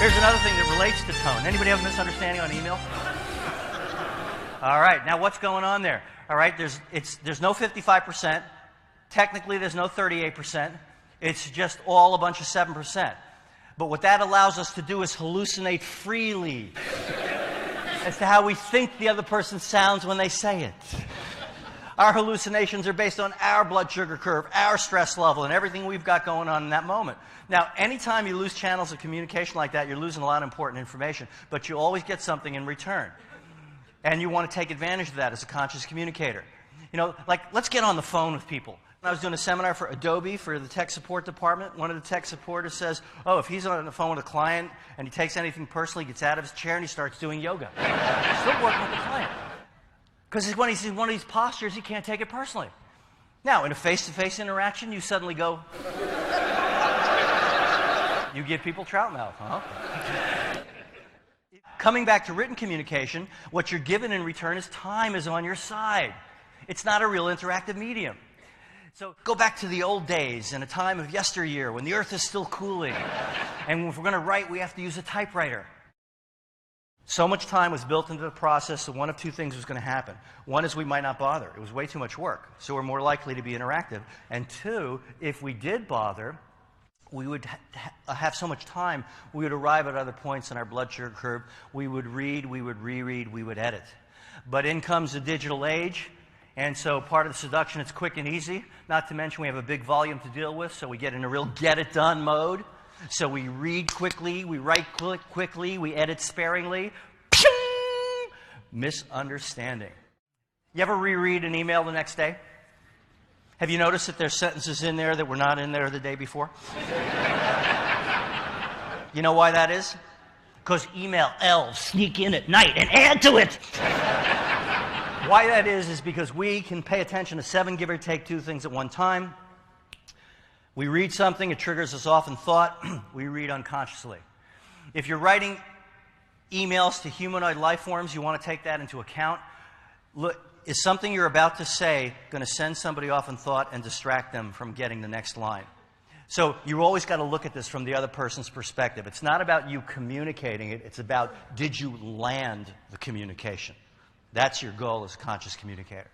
Here's another thing that relates to tone. Anybody have a misunderstanding on email? All right, now what's going on there? All right, there's no 55%. Technically, there's no 38%. It's just all a bunch of 7%. But what that allows us to do is hallucinate freely as to how we think the other person sounds when they say it. Our hallucinations are based on our blood sugar curve, our stress level, and everything we've got going on in that moment. Now, anytime you lose channels of communication like that, you're losing a lot of important information, but you always get something in return. And you want to take advantage of that as a conscious communicator. You know, like, let's get on the phone with people. I was doing a seminar for Adobe for the tech support department. One of the tech supporters says, oh, if he's on the phone with a client and he takes anything personally, he gets out of his chair and he starts doing yoga. Still working with the client. Because when he's in one of these postures, he can't take it personally. Now, in a face-to-face interaction, you suddenly go, you give people trout mouth, huh? Coming back to written communication, what you're given in return is time is on your side. It's not a real interactive medium. So go back to the old days in a time of yesteryear when the earth is still cooling. And if we're going to write, we have to use a typewriter. So much time was built into the process that one of two things was going to happen. One is we might not bother. It was way too much work. So we're more likely to be interactive. And two, if we did bother, we would have so much time, we would arrive at other points in our blood sugar curve. We would read, we would reread, we would edit. But in comes the digital age. And so part of the seduction, it's quick and easy. Not to mention we have a big volume to deal with, so we get in a real get-it-done mode. So we read quickly, we write quickly, we edit sparingly. Ping! Misunderstanding. You ever reread an email the next day? Have you noticed that there's sentences in there that were not in there the day before? You know why that is? Because email elves sneak in at night and add to it. Why that is because we can pay attention to 7, give or take 2 things at one time. We read something, it triggers us off in thought. We read unconsciously. If you're writing emails to humanoid life forms, you want to take that into account. Look, is something you're about to say going to send somebody off in thought and distract them from getting the next line? So you always got to look at this from the other person's perspective. It's not about you communicating it. It's about, did you land the communication? That's your goal as a conscious communicator.